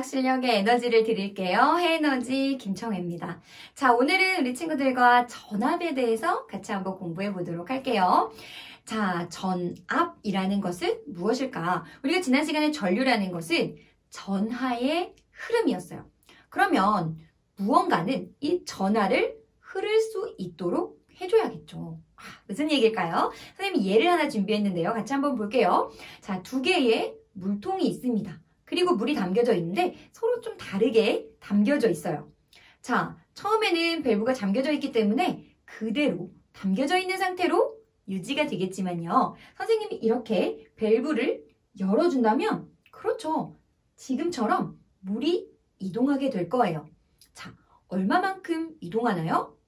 수학 실력에 에너지를 드릴게요. 해에너지 김청혜입니다. 자, 오늘은 우리 친구들과 전압에 대해서 같이 한번 공부해 보도록 할게요. 자, 전압이라는 것은 무엇일까? 우리가 지난 시간에 전류라는 것은 전하의 흐름이었어요. 그러면 무언가는 이 전하를 흐를 수 있도록 해줘야겠죠. 무슨 얘기일까요? 선생님이 예를 하나 준비했는데요. 같이 한번 볼게요. 자, 두 개의 물통이 있습니다. 그리고 물이 담겨져 있는데 서로 좀 다르게 담겨져 있어요. 자, 처음에는 밸브가 잠겨져 있기 때문에 그대로 담겨져 있는 상태로 유지가 되겠지만요. 선생님이 이렇게 밸브를 열어준다면 그렇죠. 지금처럼 물이 이동하게 될 거예요. 자, 얼마만큼 이동하나요?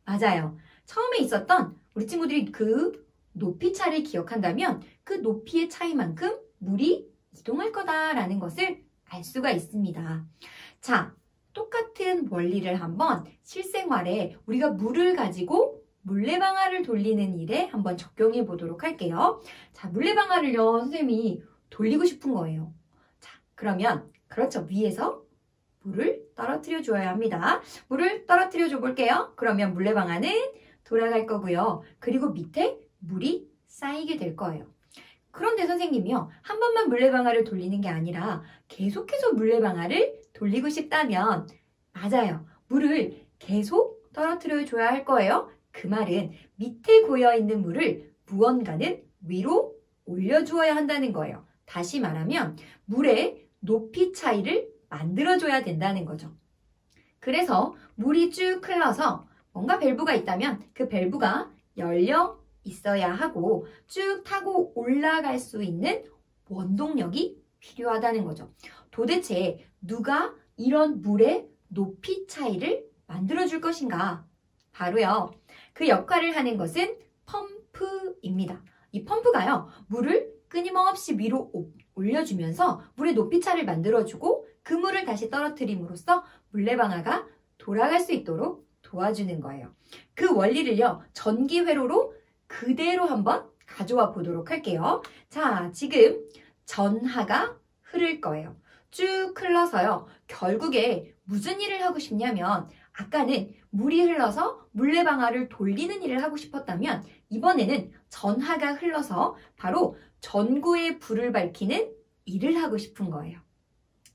맞아요. 처음에 있었던 우리 친구들이 그 높이 차를 기억한다면 그 높이의 차이만큼 물이 이동할 거다라는 것을 알 수가 있습니다. 자, 똑같은 원리를 한번 실생활에 우리가 물을 가지고 물레방아를 돌리는 일에 한번 적용해 보도록 할게요. 자, 물레방아를요, 선생님이 돌리고 싶은 거예요. 자, 그러면 그렇죠. 위에서 물을 떨어뜨려 줘야 합니다. 물을 떨어뜨려 줘 볼게요. 그러면 물레방아는 돌아갈 거고요. 그리고 밑에 물이 쌓이게 될 거예요. 그런데 선생님이요, 한 번만 물레방아를 돌리는 게 아니라 계속해서 물레방아를 돌리고 싶다면 맞아요. 물을 계속 떨어뜨려 줘야 할 거예요. 그 말은 밑에 고여있는 물을 무언가는 위로 올려주어야 한다는 거예요. 다시 말하면 물의 높이 차이를 만들어줘야 된다는 거죠. 그래서 물이 쭉 흘러서 뭔가 밸브가 있다면 그 밸브가 열려 있어야 하고 쭉 타고 올라갈 수 있는 원동력이 필요하다는 거죠. 도대체 누가 이런 물의 높이 차이를 만들어줄 것인가? 바로요. 그 역할을 하는 것은 펌프입니다. 이 펌프가요. 물을 끊임없이 위로 올려주면서 물의 높이 차를 만들어주고 그 물을 다시 떨어뜨림으로써 물레방아가 돌아갈 수 있도록 도와주는 거예요. 그 원리를요. 전기 회로로 그대로 한번 가져와 보도록 할게요. 자, 지금 전하가 흐를 거예요. 쭉 흘러서요. 결국에 무슨 일을 하고 싶냐면 아까는 물이 흘러서 물레방아를 돌리는 일을 하고 싶었다면 이번에는 전하가 흘러서 바로 전구에 불을 밝히는 일을 하고 싶은 거예요.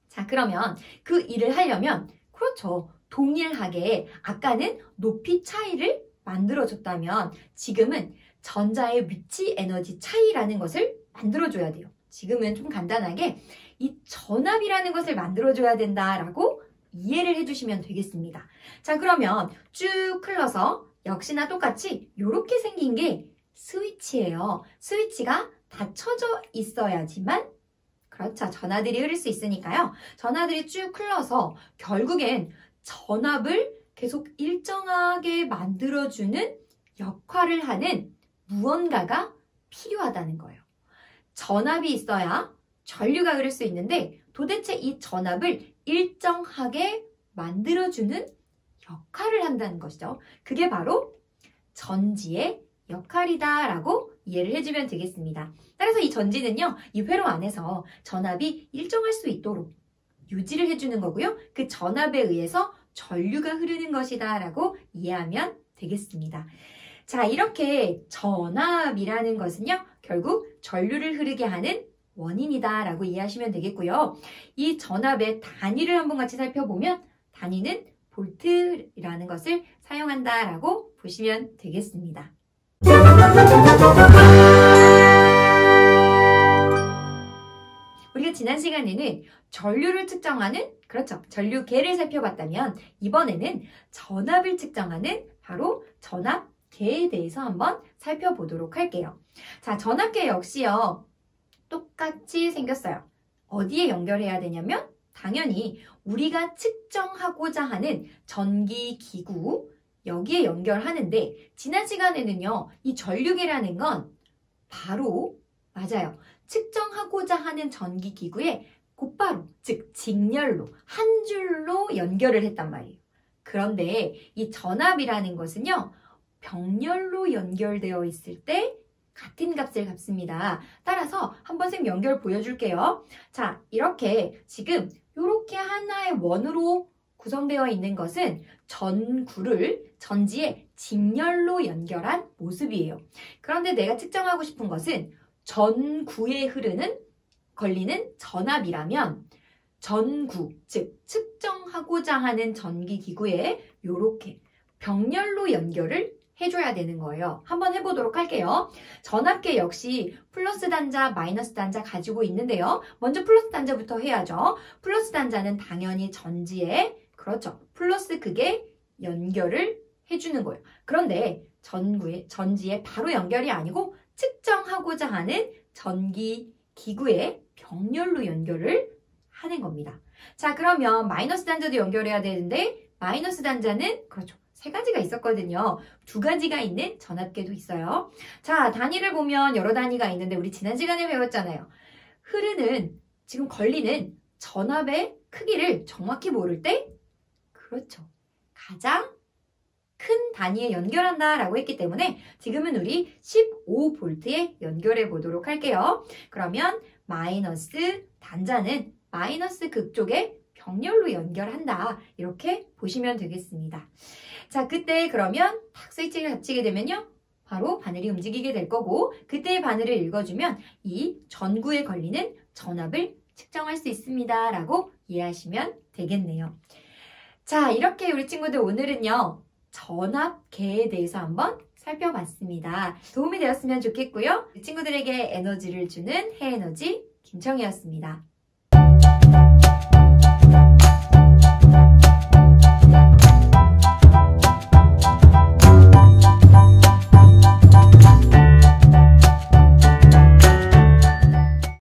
자, 그러면 그 일을 하려면 그렇죠. 동일하게 아까는 높이 차이를 만들어줬다면 지금은 전자의 위치 에너지 차이라는 것을 만들어줘야 돼요. 지금은 좀 간단하게 이 전압이라는 것을 만들어줘야 된다라고 이해를 해주시면 되겠습니다. 자, 그러면 쭉 흘러서 역시나 똑같이 이렇게 생긴 게 스위치예요. 스위치가 닫혀져 있어야지만 그렇죠. 전하들이 흐를 수 있으니까요. 전하들이 쭉 흘러서 결국엔 전압을 계속 일정하게 만들어주는 역할을 하는 무언가가 필요하다는 거예요. 전압이 있어야 전류가 흐를 수 있는데 도대체 이 전압을 일정하게 만들어주는 역할을 한다는 것이죠. 그게 바로 전지의 역할이다라고 이해를 해주면 되겠습니다. 따라서 이 전지는요, 이 회로 안에서 전압이 일정할 수 있도록 유지를 해주는 거고요. 그 전압에 의해서 전류가 흐르는 것이다 라고 이해하면 되겠습니다. 자, 이렇게 전압이라는 것은요, 결국 전류를 흐르게 하는 원인이다 라고 이해하시면 되겠고요. 이 전압의 단위를 한번 같이 살펴보면 단위는 볼트라는 것을 사용한다 라고 보시면 되겠습니다. 우리가 지난 시간에는 전류를 측정하는, 그렇죠, 전류계를 살펴봤다면 이번에는 전압을 측정하는 바로 전압계에 대해서 한번 살펴보도록 할게요. 자, 전압계 역시요. 똑같이 생겼어요. 어디에 연결해야 되냐면 당연히 우리가 측정하고자 하는 전기기구 여기에 연결하는데 지난 시간에는요. 이 전류계라는 건 바로 맞아요. 측정하고자 하는 전기기구에 곧바로 즉 직렬로 한 줄로 연결을 했단 말이에요. 그런데 이 전압이라는 것은요. 병렬로 연결되어 있을 때 같은 값을 갚습니다. 따라서 한번 쌤 연결 보여줄게요. 자, 이렇게 지금 이렇게 하나의 원으로 구성되어 있는 것은 전구를 전지의 직렬로 연결한 모습이에요. 그런데 내가 측정하고 싶은 것은 전구에 걸리는 전압이라면 전구, 즉 측정하고자 하는 전기기구에 이렇게 병렬로 연결을 해줘야 되는 거예요. 한번 해보도록 할게요. 전압계 역시 플러스 단자, 마이너스 단자 가지고 있는데요. 먼저 플러스 단자부터 해야죠. 플러스 단자는 당연히 전지에, 그렇죠, 플러스 극에 연결을 해주는 거예요. 그런데 전지에 바로 연결이 아니고 측정하고자 하는 전기기구에 병렬로 연결을 하는 겁니다. 자, 그러면 마이너스 단자도 연결해야 되는데 마이너스 단자는, 그렇죠, 세 가지가 있었거든요. 두 가지가 있는 전압계도 있어요. 자, 단위를 보면 여러 단위가 있는데 우리 지난 시간에 배웠잖아요. 지금 걸리는 전압의 크기를 정확히 모를 때, 그렇죠, 가장 큰 단위에 연결한다 라고 했기 때문에 지금은 우리 15V에 연결해 보도록 할게요. 그러면 마이너스 단자는 마이너스 극쪽에 병렬로 연결한다, 이렇게 보시면 되겠습니다. 자, 그때 그러면 탁 스위치를 닫히게 되면요, 바로 바늘이 움직이게 될 거고, 그때의 바늘을 읽어주면 이 전구에 걸리는 전압을 측정할 수 있습니다 라고 이해하시면 되겠네요. 자, 이렇게 우리 친구들 오늘은요, 전압계에 대해서 한번 살펴봤습니다. 도움이 되었으면 좋겠고요. 친구들에게 에너지를 주는 해에너지 김청이었습니다.